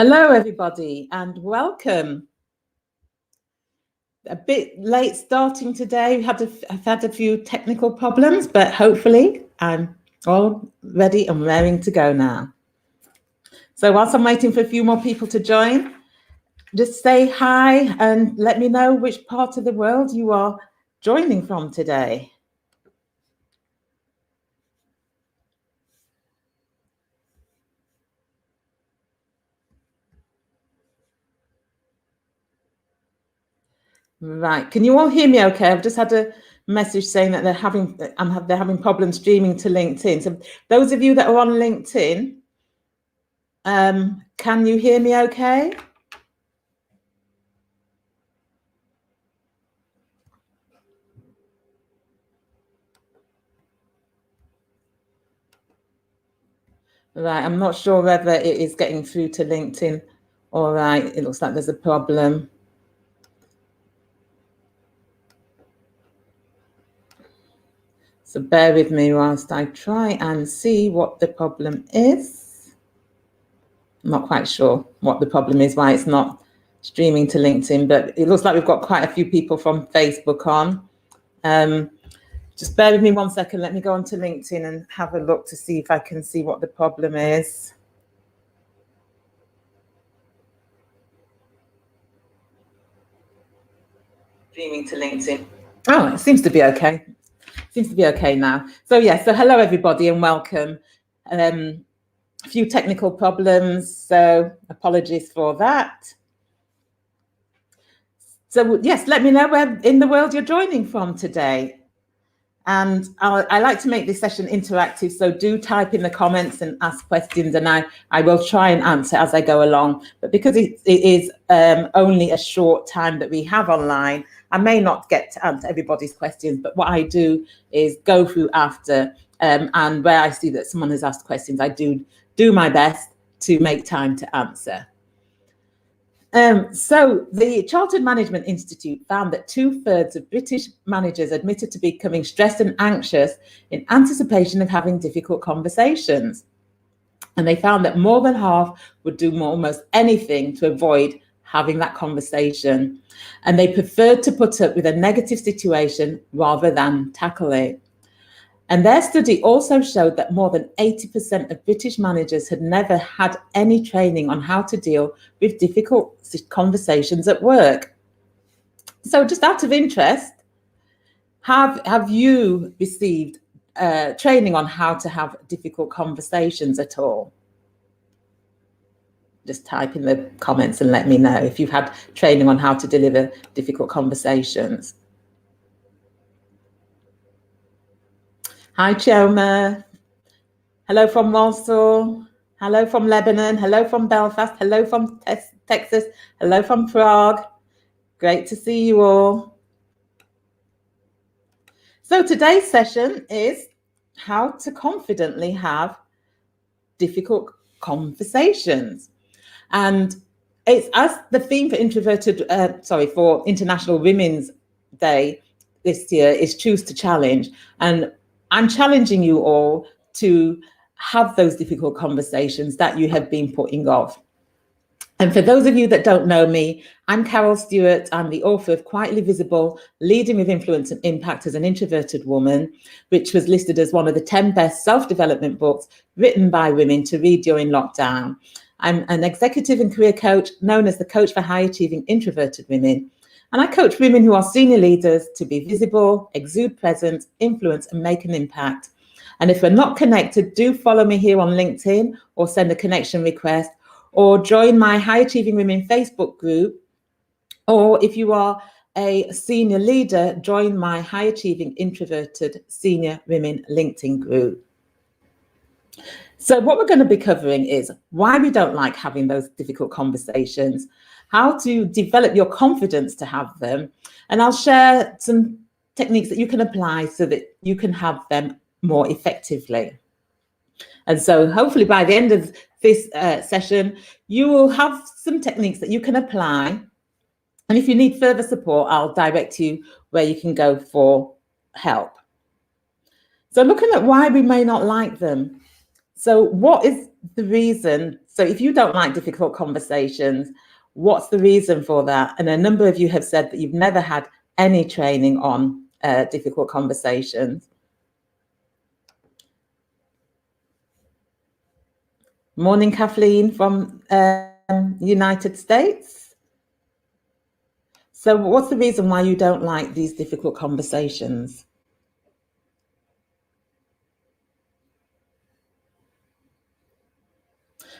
Hello, everybody, and welcome. A bit late starting today. I've had a few technical problems, but hopefully I'm all ready and raring to go now. So whilst I'm waiting for a few more people to join, just say hi and let me know which part of the world you are joining from today. Right, can you all hear me okay? I've just had a message saying that they're having problems streaming to LinkedIn. So those of you that are on LinkedIn, can you hear me okay? Right, I'm not sure whether it is getting through to LinkedIn. All right, it looks like there's a problem. So bear with me whilst I try and see what the problem is. I'm not quite sure what the problem is, why it's not streaming to LinkedIn, but it looks like we've got quite a few people from Facebook on. Just bear with me 1 second. Let me go onto LinkedIn and have a look to see if I can see what the problem is. Streaming to LinkedIn. Oh, it seems to be okay. Seems to be okay now. So hello everybody and welcome. A few technical problems, so apologies for that. So yes, let me know where in the world you're joining from today. And I like to make this session interactive, so do type in the comments and ask questions, and I will try and answer as I go along. But because it is only a short time that we have online, I may not get to answer everybody's questions, but what I do is go through after, and where I see that someone has asked questions, I do my best to make time to answer. So the Chartered Management Institute found that 2/3 of British managers admitted to becoming stressed and anxious in anticipation of having difficult conversations. And they found that more than half would do almost anything to avoid having that conversation. And they preferred to put up with a negative situation rather than tackle it. And their study also showed that more than 80% of British managers had never had any training on how to deal with difficult conversations at work. So just out of interest, have you received training on how to have difficult conversations at all? Just type in the comments and let me know if you've had training on how to deliver difficult conversations. Hi, Choma. Hello from Warsaw. Hello from Lebanon. Hello from Belfast. Hello from Texas. Hello from Prague. Great to see you all. So today's session is how to confidently have difficult conversations. And it's as the theme for for International Women's Day this year is choose to challenge. And I'm challenging you all to have those difficult conversations that you have been putting off. And for those of you that don't know me, I'm Carol Stewart. I'm the author of Quietly Visible, Leading with Influence and Impact as an Introverted Woman, which was listed as one of the 10 best self-development books written by women to read during lockdown. I'm an executive and career coach known as the Coach for High Achieving Introverted Women. And I coach women who are senior leaders to be visible, exude presence, influence, and make an impact. And if we're not connected, do follow me here on LinkedIn or send a connection request or join my High Achieving Women Facebook group. Or if you are a senior leader, join my High Achieving Introverted Senior Women LinkedIn group. So what we're going to be covering is why we don't like having those difficult conversations, how to develop your confidence to have them, and I'll share some techniques that you can apply so that you can have them more effectively. And so hopefully by the end of this session, you will have some techniques that you can apply. And if you need further support, I'll direct you where you can go for help. So looking at why we may not like them. So what is the reason? So if you don't like difficult conversations, what's the reason for that? And a number of you have said that you've never had any training on difficult conversations. Morning, Kathleen from United States. So what's the reason why you don't like these difficult conversations?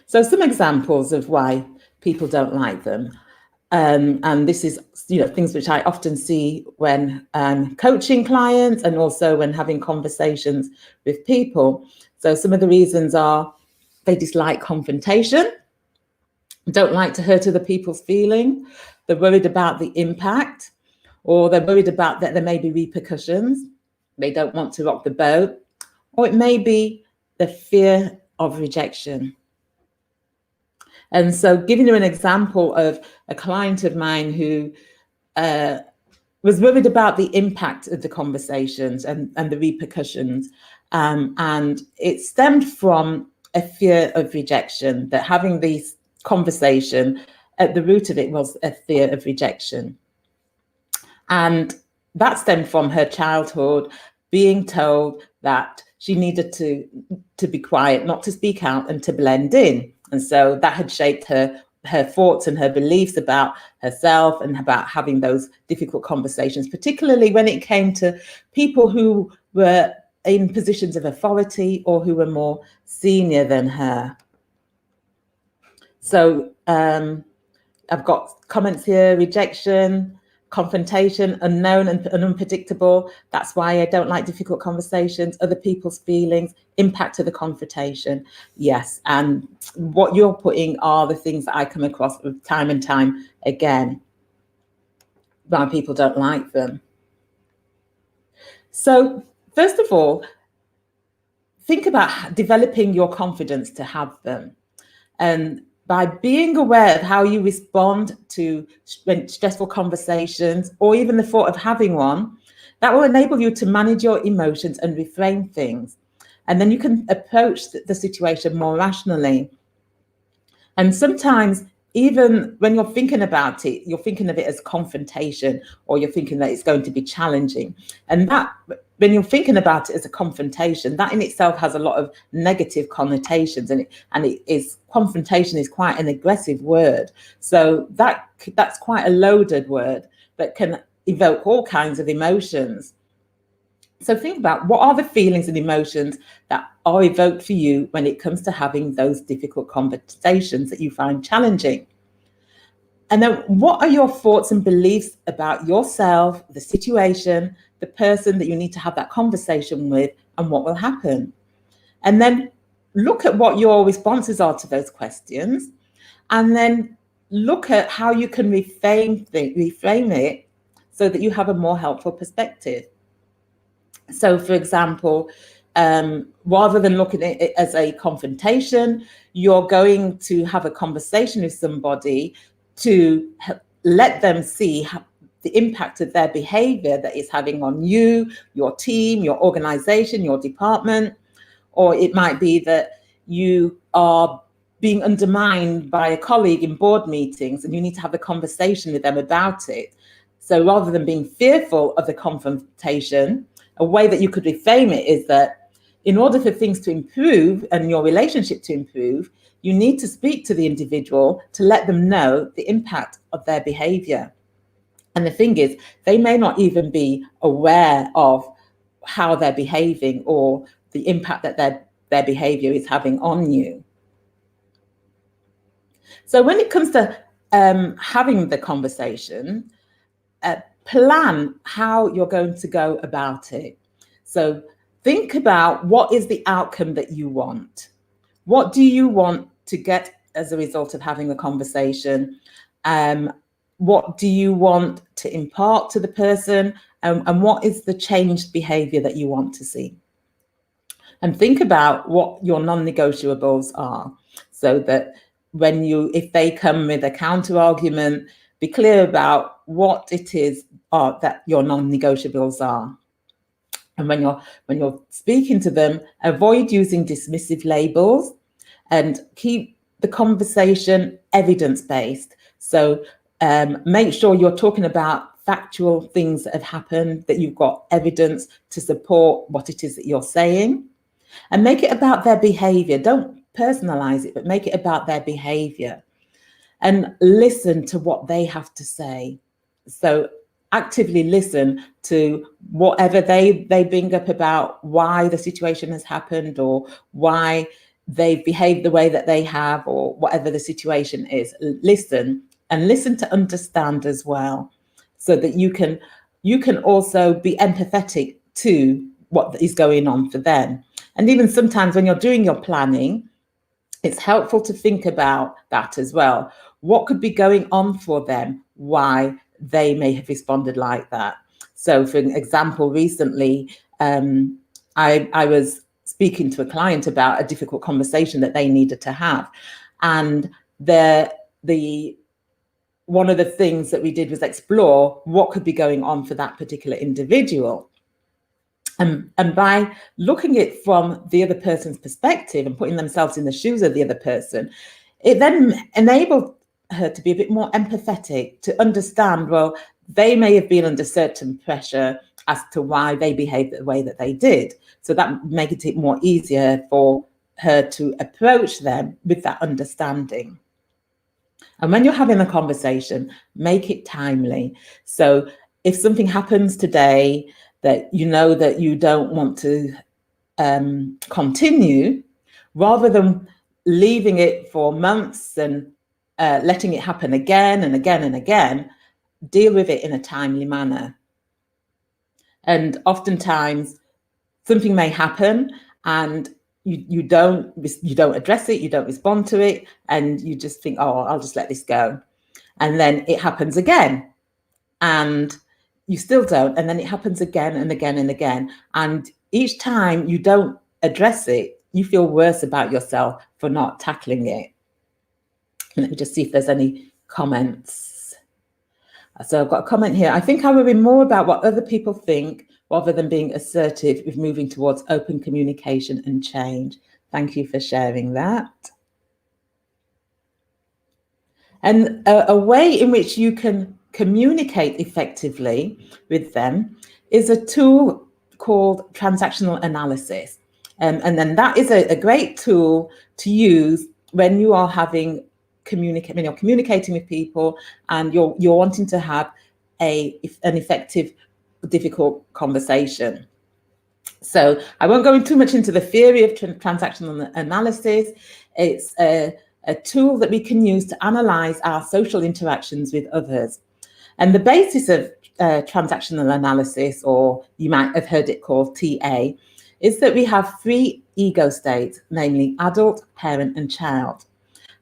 So some examples of why people don't like them. And this is, things which I often see when coaching clients and also when having conversations with people. So some of the reasons are they dislike confrontation, don't like to hurt other people's feelings, they're worried about the impact, or they're worried about that there may be repercussions, they don't want to rock the boat, or it may be the fear of rejection. And so giving you an example of a client of mine who was worried about the impact of the conversations and the repercussions. And it stemmed from a fear of rejection, that having this conversation, at the root of it was a fear of rejection. And that stemmed from her childhood, being told that she needed to be quiet, not to speak out, and to blend in. And so that had shaped her thoughts and her beliefs about herself and about having those difficult conversations, particularly when it came to people who were in positions of authority or who were more senior than her. So I've got comments here: rejection, confrontation, unknown and unpredictable. That's why I don't like difficult conversations. Other people's feelings, impact of the confrontation. Yes, and what you're putting are the things that I come across time and time again, why people don't like them. So first of all, think about developing your confidence to have them. And by being aware of how you respond to stressful conversations, or even the thought of having one, that will enable you to manage your emotions and reframe things. And then you can approach the situation more rationally. And sometimes, even when you're thinking about it, you're thinking of it as confrontation, or you're thinking that it's going to be challenging. And that, when you're thinking about it as a confrontation, that in itself has a lot of negative connotations, and confrontation is quite an aggressive word. So that's quite a loaded word that can evoke all kinds of emotions. So think about, what are the feelings and emotions that are evoked for you when it comes to having those difficult conversations that you find challenging? And then what are your thoughts and beliefs about yourself, the situation, the person that you need to have that conversation with, and what will happen? And then look at what your responses are to those questions, and then look at how you can reframe it so that you have a more helpful perspective. So, for example, rather than looking at it as a confrontation, you're going to have a conversation with somebody to let them see the impact of their behavior that is having on you, your team, your organization, your department. Or it might be that you are being undermined by a colleague in board meetings and you need to have a conversation with them about it. So rather than being fearful of the confrontation, a way that you could reframe it is that in order for things to improve and your relationship to improve, you need to speak to the individual to let them know the impact of their behavior. And the thing is, they may not even be aware of how they're behaving or the impact that their behavior is having on you. So when it comes to having the conversation, plan how you're going to go about it. So think about, what is the outcome that you want? What do you want to get as a result of having a conversation? What do you want to impart to the person? And what is the changed behavior that you want to see? And think about what your non-negotiables are, so that if they come with a counter argument, be clear about what it is that your non-negotiables are. And when you're speaking to them, avoid using dismissive labels, and keep the conversation evidence-based. So make sure you're talking about factual things that have happened, that you've got evidence to support what it is that you're saying, and make it about their behavior. Don't personalize it, but make it about their behavior, and listen to what they have to say. So actively listen to whatever they bring up about why the situation has happened, or why they've behaved the way that they have, or whatever the situation is. Listen, and listen to understand as well, so that you can also be empathetic to what is going on for them. And even sometimes when you're doing your planning, it's helpful to think about that as well. What could be going on for them, why they may have responded like that. So for example, recently, I was speaking to a client about a difficult conversation that they needed to have. And one of the things that we did was explore what could be going on for that particular individual. And by looking at it from the other person's perspective and putting themselves in the shoes of the other person, it then enabled her to be a bit more empathetic, to understand, well, they may have been under certain pressure as to why they behaved the way that they did. So that made it more easier for her to approach them with that understanding. And when you're having a conversation, make it timely. So if something happens today that you know that you don't want to continue, rather than leaving it for months and letting it happen again and again and again, deal with it in a timely manner. And oftentimes something may happen and you don't address it, you don't respond to it, and you just think, oh, I'll just let this go. And then it happens again and you still don't, and then it happens again and again and again. And each time you don't address it, you feel worse about yourself for not tackling it. Let me just see if there's any comments. So I've got a comment here. I think I worry more about what other people think rather than being assertive with moving towards open communication and change. Thank you for sharing that. And a way in which you can communicate effectively with them is a tool called transactional analysis. And then that is a great tool to use when you are when you're communicating with people and you're wanting to have an effective, difficult conversation. So I won't go too much into the theory of transactional analysis. It's a tool that we can use to analyze our social interactions with others. And the basis of transactional analysis, or you might have heard it called TA, is that we have 3 ego states, namely adult, parent, and child.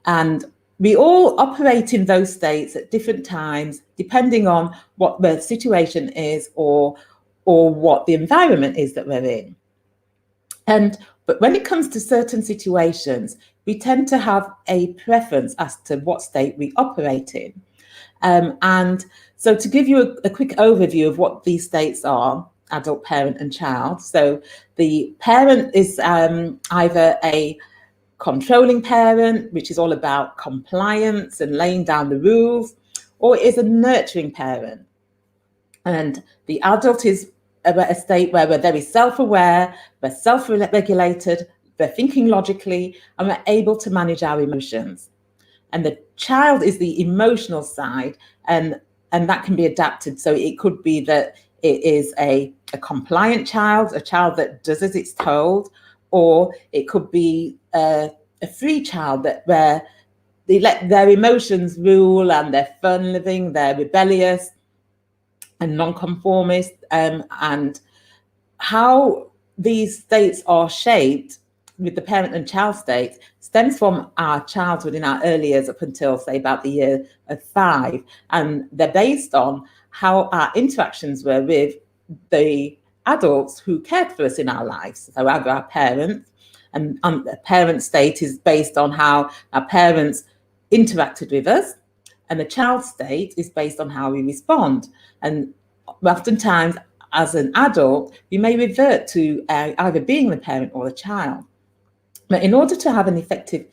And we all operate in those states at different times, depending on what the situation is or what the environment is that we're in. But when it comes to certain situations, we tend to have a preference as to what state we operate in. And so to give you a quick overview of what these states are, adult, parent, and child. So the parent is either a controlling parent, which is all about compliance and laying down the rules, or it is a nurturing parent. And the adult is a state where we're very self-aware, we're self-regulated, we're thinking logically, and we're able to manage our emotions. And the child is the emotional side, and that can be adapted. So it could be that it is a compliant child, a child that does as it's told, or it could be a free child where they let their emotions rule and they're fun living, they're rebellious and nonconformist. And how these states are shaped with the parent and child state stems from our childhood, in our early years up until, say, about the year of 5. And they're based on how our interactions were with the adults who cared for us in our lives. So either our parents, and the parent state is based on how our parents interacted with us, and the child state is based on how we respond. And oftentimes, as an adult, you may revert to either being the parent or the child. But in order to have an effective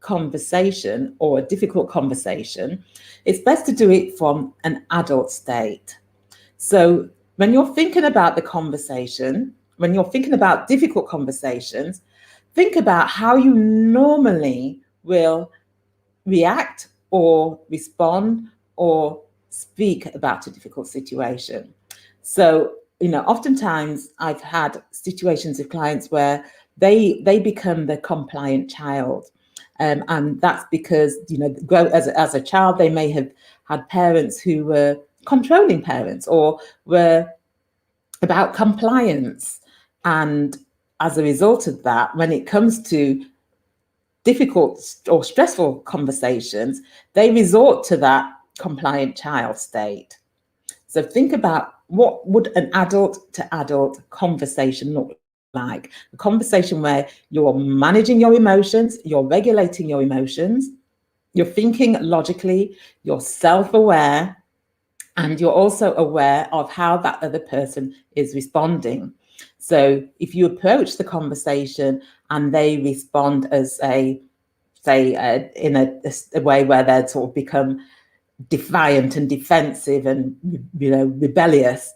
conversation or a difficult conversation, it's best to do it from an adult state. So when you're thinking about the conversation, when you're thinking about difficult conversations, think about how you normally will react or respond or speak about a difficult situation. So, oftentimes I've had situations with clients where they become the compliant child. And that's because, as a child, they may have had parents who were controlling parents or were about compliance. And as a result of that, when it comes to difficult or stressful conversations, they resort to that compliant child state. So think about, what would an adult to adult conversation look like? A conversation where you're managing your emotions, you're regulating your emotions, you're thinking logically, you're self-aware, and you're also aware of how that other person is responding. So if you approach the conversation and they respond as in a way where they're sort of become defiant and defensive and rebellious,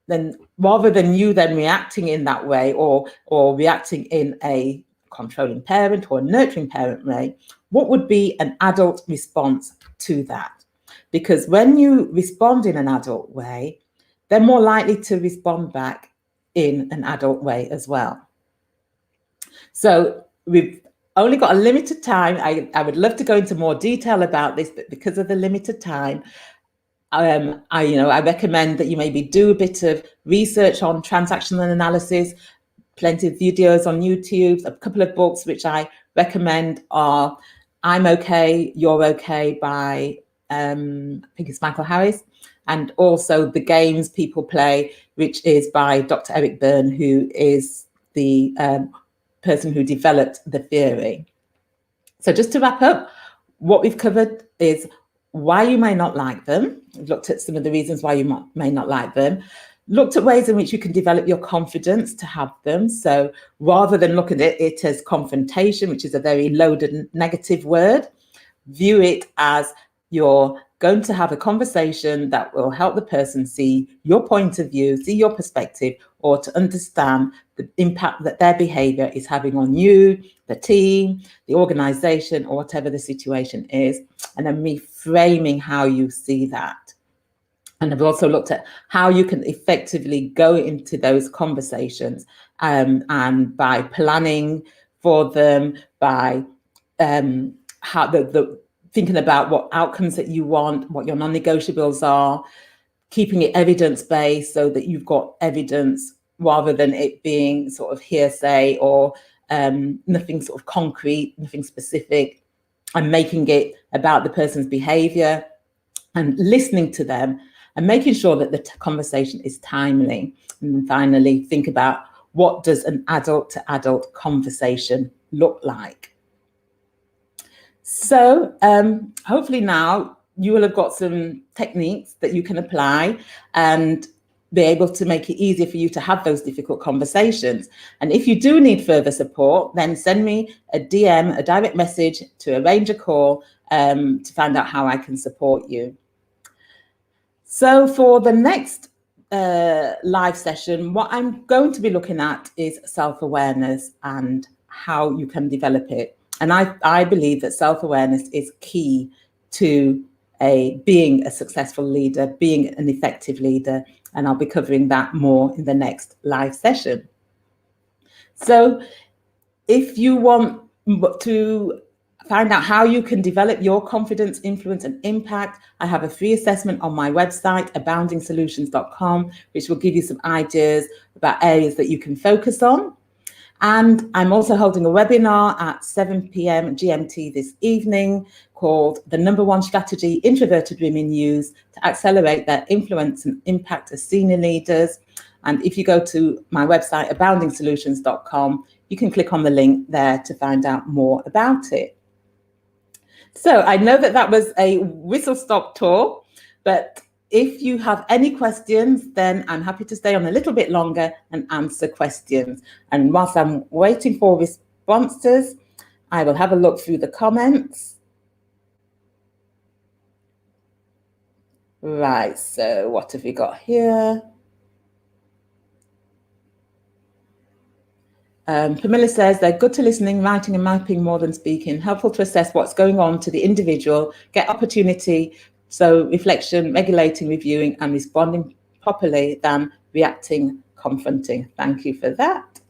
then rather than you then reacting in that way or reacting in a controlling parent or a nurturing parent way, what would be an adult response to that? Because when you respond in an adult way, they're more likely to respond back in an adult way as well. So we've only got a limited time. I would love to go into more detail about this, but because of the limited time, I recommend that you maybe do a bit of research on transactional analysis, plenty of videos on YouTube, a couple of books which I recommend are I'm Okay, You're Okay by, I think it's Michael Harris, and also The Games People Play, which is by Dr. Eric Byrne, who is the person who developed the theory. So just to wrap up, what we've covered is why you may not like them. We've looked at some of the reasons why you may not like them, looked at ways in which you can develop your confidence to have them. So rather than looking at it as confrontation, which is a very loaded negative word, view it as you're going to have a conversation that will help the person see your point of view, see your perspective, or to understand the impact that their behavior is having on you, the team, the organization, or whatever the situation is, and then reframing how you see that. And I've also looked at how you can effectively go into those conversations, and by planning for them, by how the thinking about what outcomes that you want, what your non-negotiables are, keeping it evidence-based so that you've got evidence rather than it being sort of hearsay or nothing sort of concrete, nothing specific, and making it about the person's behavior and listening to them and making sure that the conversation is timely. And then finally, think about, what does an adult to adult conversation look like? So hopefully now you will have got some techniques that you can apply and be able to make it easier for you to have those difficult conversations. And if you do need further support, then send me a DM, a direct message, to arrange a call to find out how I can support you. So for the next live session, what I'm going to be looking at is self-awareness and how you can develop it. And I believe that self-awareness is key to being a successful leader, being an effective leader, and I'll be covering that more in the next live session. So if you want to find out how you can develop your confidence, influence, and impact, I have a free assessment on my website, aboundingsolutions.com, which will give you some ideas about areas that you can focus on. And I'm also holding a webinar at 7 p.m. GMT this evening called The #1 Strategy Introverted Women Use to Accelerate Their Influence and Impact as Senior Leaders. And if you go to my website, aboundingsolutions.com, you can click on the link there to find out more about it. So I know that was a whistle-stop tour, but if you have any questions, then I'm happy to stay on a little bit longer and answer questions. And whilst I'm waiting for responses, I will have a look through the comments. Right, so what have we got here? Camilla says they're good to listening, writing and mapping more than speaking, helpful to assess what's going on to the individual, get opportunity, so reflection, regulating, reviewing and responding properly than reacting, confronting. Thank you for that.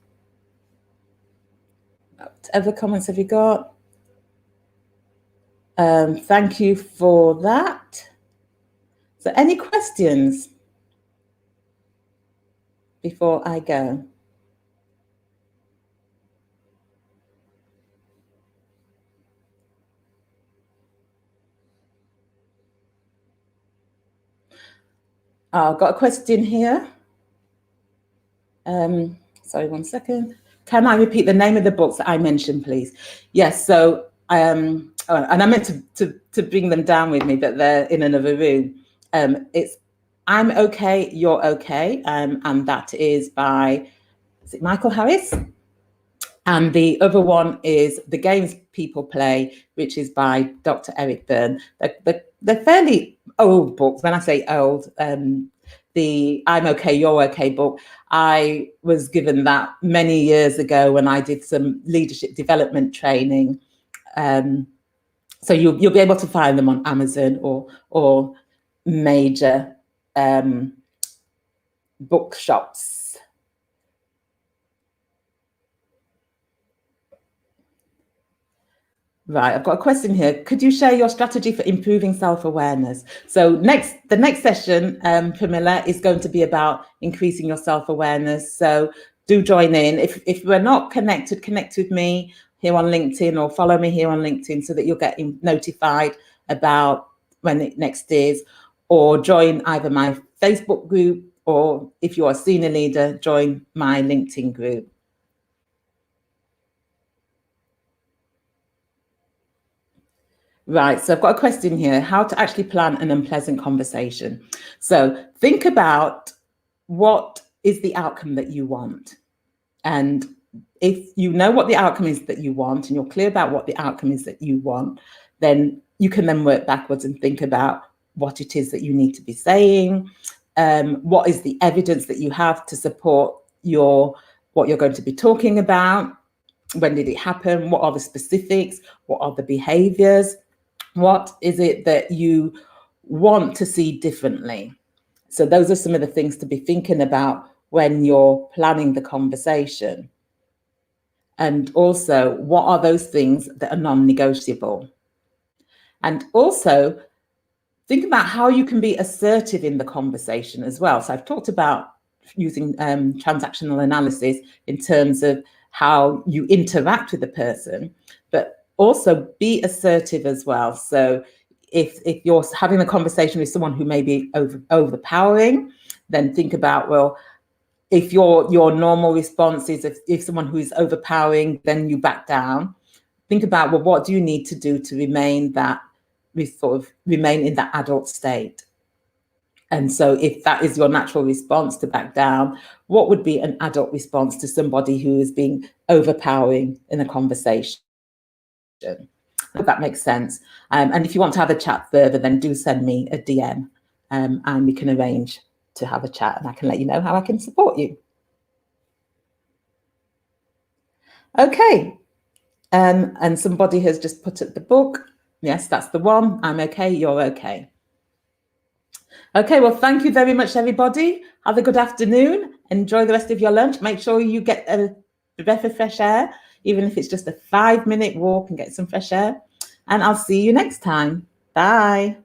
What other comments have you got? Thank you for that. So any questions before I go? I've got a question here. Sorry, 1 second. Can I repeat the name of the books that I mentioned, please? Yes, so, and I meant to bring them down with me, but they're in another room. It's I'm Okay, You're Okay, and that is by, is it Michael Harris? And the other one is The Games People Play, which is by Dr. Eric Byrne. They're fairly old books. When I say old, the I'm Okay, You're Okay book, I was given that many years ago when I did some leadership development training. So you'll be able to find them on Amazon or major bookshops. Right, I've got a question here. Could you share your strategy for improving self-awareness? So the next session, Camilla, is going to be about increasing your self-awareness. So do join in. If we're not connected, connect with me here on LinkedIn or follow me here on LinkedIn so that you'll get notified about when it next is, or join either my Facebook group, or if you're a senior leader, join my LinkedIn group. Right, so I've got a question here, how to actually plan an unpleasant conversation. So think about what is the outcome that you want. And if you know what the outcome is that you want and you're clear about what the outcome is that you want, then you can then work backwards and think about what it is that you need to be saying, what is the evidence that you have to support what you're going to be talking about, when did it happen, what are the specifics, what are the behaviors, what is it that you want to see differently? So those are some of the things to be thinking about when you're planning the conversation. And also, what are those things that are non-negotiable? And also, think about how you can be assertive in the conversation as well. So I've talked about using transactional analysis in terms of how you interact with the person, but also be assertive as well. So if you're having a conversation with someone who may be overpowering, then think about, well, if your normal response is if someone who is overpowering, then you back down. Think about, well, what do you need to do to remain in that adult state? And so if that is your natural response to back down, what would be an adult response to somebody who is being overpowering in a conversation? If that makes sense. And if you want to have a chat further, then do send me a DM and we can arrange to have a chat and I can let you know how I can support you. Okay. And somebody has just put up the book. Yes, that's the one. I'm okay, you're okay. Okay, well, thank you very much, everybody. Have a good afternoon. Enjoy the rest of your lunch. Make sure you get a breath of fresh air, even if it's just a 5-minute walk and get some fresh air. And I'll see you next time. Bye.